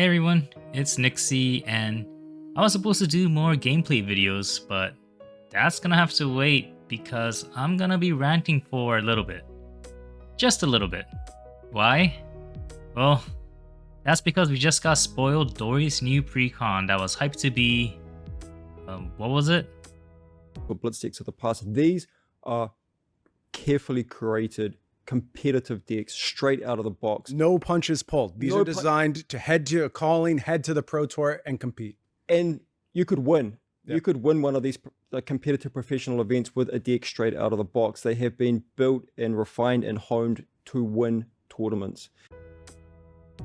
Hey everyone, it's Nixie, and I was supposed to do more gameplay videos, but that's gonna have to wait because I'm gonna be ranting for a little bit. Just a little bit. Why? Well, that's because we just got spoiled Dori's new precon that was hyped to be... what was it? For blitz decks of the past. These are carefully curated competitive decks straight out of the box. No punches pulled. These are designed to head to a calling, head to the Pro Tour and compete. And you could win. Yep. You could win one of these competitive professional events with a deck straight out of the box. They have been built and refined and honed to win tournaments.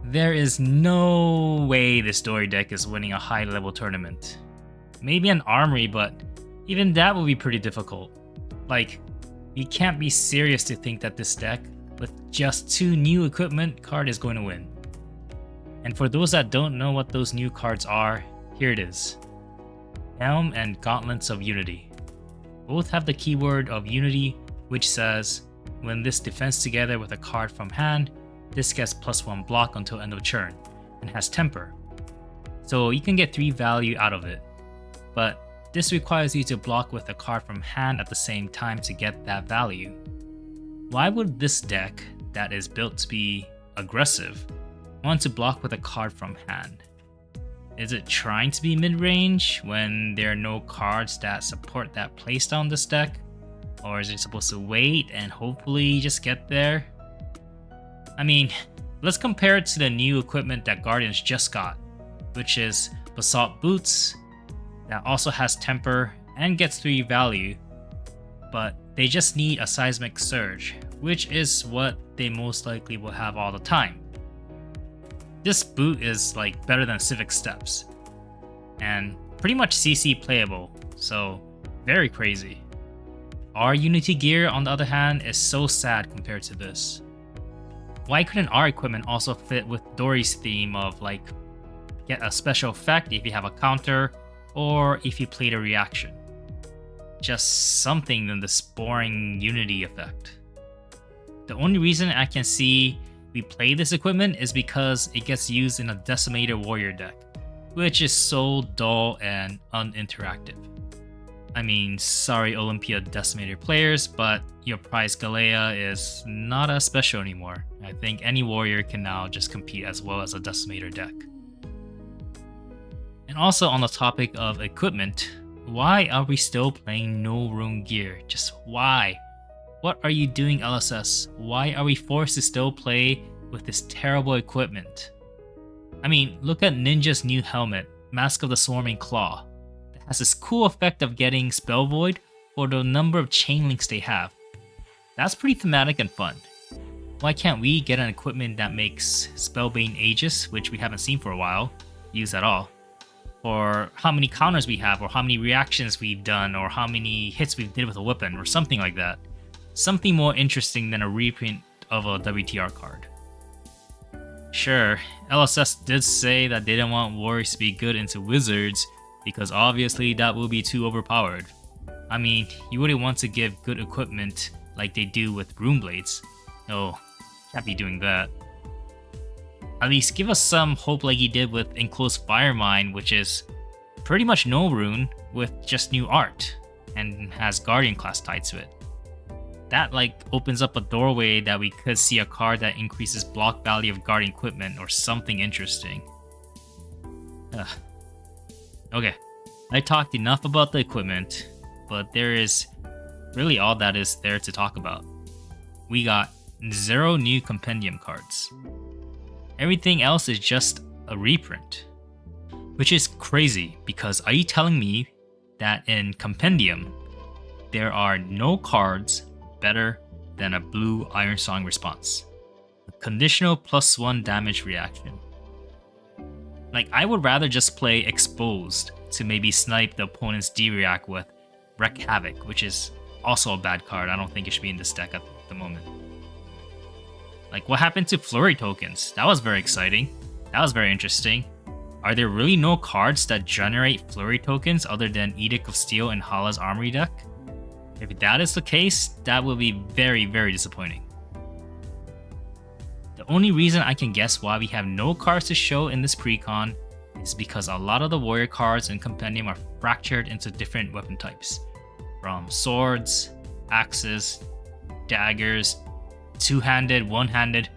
There is no way this Dori deck is winning a high level tournament. Maybe an armory, but even that would be pretty difficult. Like, you can't be serious to think that this deck, with just 2 new equipment card, is going to win. And for those that don't know what those new cards are, here it is. Helm and Gauntlets of Unity. Both have the keyword of Unity, which says, when this defends together with a card from hand, this gets +1 block until end of turn, and has Temper. So you can get 3 value out of it. But this requires you to block with a card from hand at the same time to get that value. Why would this deck, that is built to be aggressive, want to block with a card from hand? Is it trying to be mid-range when there are no cards that support that playstyle on this deck? Or is it supposed to wait and hopefully just get there? I mean, let's compare it to the new equipment that Guardians just got, which is Basalt Boots, that also has Temper and gets 3 value, but they just need a Seismic Surge, which is what they most likely will have all the time. This boot is like better than Civic Steps, and pretty much CC playable, so very crazy. Our Unity gear, on the other hand, is so sad compared to this. Why couldn't our equipment also fit with Dori's theme of like, get a special effect if you have a counter, or if you played a reaction? Just something than this boring Unity effect. The only reason I can see we play this equipment is because it gets used in a Decimator Warrior deck, which is so dull and uninteractive. I mean, sorry Olympia Decimator players, but your prize Galea is not as special anymore. I think any warrior can now just compete as well as a Decimator deck. And also on the topic of equipment, why are we still playing no rune gear? Just why? What are you doing, LSS? Why are we forced to still play with this terrible equipment? I mean, look at Ninja's new helmet, Mask of the Swarming Claw. It has this cool effect of getting Spell Void for the number of chain links they have. That's pretty thematic and fun. Why can't we get an equipment that makes Spellbane Aegis, which we haven't seen for a while, use at all? Or how many counters we have, or how many reactions we've done, or how many hits we've did with a weapon, or something like that. Something more interesting than a reprint of a WTR card. Sure, LSS did say that they didn't want warriors to be good into wizards, because obviously that will be too overpowered. I mean, you wouldn't want to give good equipment like they do with rune blades. No, can't be doing that. At least give us some hope like he did with Enclosed Firemine, which is pretty much no rune with just new art, and has Guardian class tied to it. That like opens up a doorway that we could see a card that increases block value of Guardian equipment or something interesting. Okay, I talked enough about the equipment, but there is really all that is there to talk about. We got 0 new compendium cards. Everything else is just a reprint. Which is crazy, because are you telling me that in Compendium, there are no cards better than a blue Iron Song response? A conditional +1 damage reaction. Like, I would rather just play Exposed to maybe snipe the opponent's D-React with Wreak Havoc, which is also a bad card. I don't think it should be in this deck at the moment. Like, what happened to Flurry tokens? That was very exciting. That was very interesting. Are there really no cards that generate Flurry tokens other than Edict of Steel and Hala's Armory deck? If that is the case, that will be very, very disappointing. The The only reason I can guess why we have no cards to show in this precon is because a lot of the warrior cards in Compendium are fractured into different weapon types, from swords, axes, daggers, two-handed, one-handed,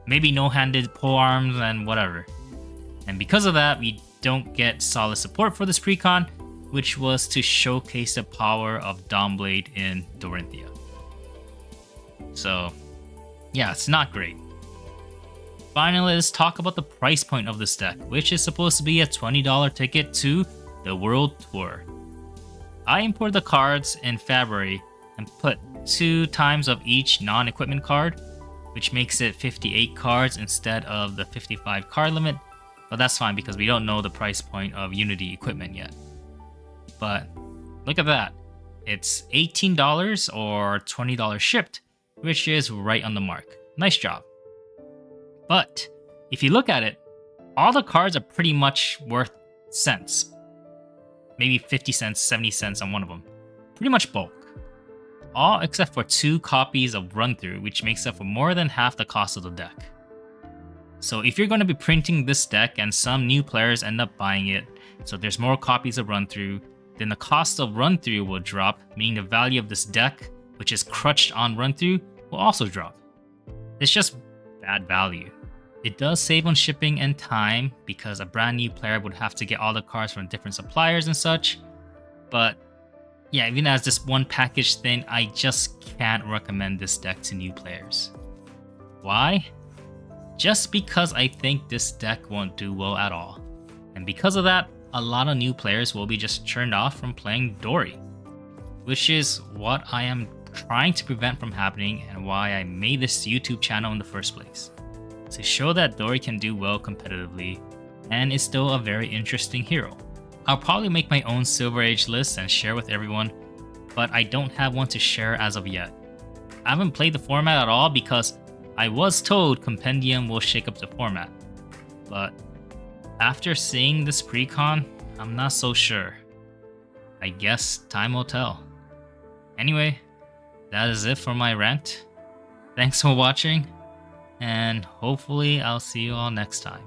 maybe no-handed polearms, and whatever. And because of that, we don't get solid support for this precon, which was to showcase the power of Dawnblade in Dorinthea. So, yeah, it's not great. Finally, let's talk about the price point of this deck, which is supposed to be a $20 ticket to the World Tour. I imported the cards in February and put 2 times of each non-equipment card, which makes it 58 cards instead of the 55 card limit, but that's fine because we don't know the price point of Unity equipment yet. But look at that, it's $18 or $20 shipped, which is right on the mark. Nice job. But if you look at it, all the cards are pretty much worth cents. Maybe 50 cents, 70 cents on one of them. Pretty much bulk. All except for 2 copies of Run Through, which makes up for more than half the cost of the deck. So if you're going to be printing this deck and some new players end up buying it, so there's more copies of Run Through, then the cost of Run Through will drop, meaning the value of this deck, which is crutched on Run Through, will also drop. It's just bad value. It does save on shipping and time because a brand new player would have to get all the cards from different suppliers and such. But yeah, even as this one package thing, I just can't recommend this deck to new players. Why? Just because I think this deck won't do well at all. And because of that, a lot of new players will be just turned off from playing Dori, which is what I am trying to prevent from happening and why I made this YouTube channel in the first place. To show that Dori can do well competitively and is still a very interesting hero. I'll probably make my own Silver Age list and share with everyone, but I don't have one to share as of yet. I haven't played the format at all because I was told Compendium will shake up the format, but after seeing this precon, I'm not so sure. I guess time will tell. Anyway, that is it for my rant. Thanks for watching, and hopefully I'll see you all next time.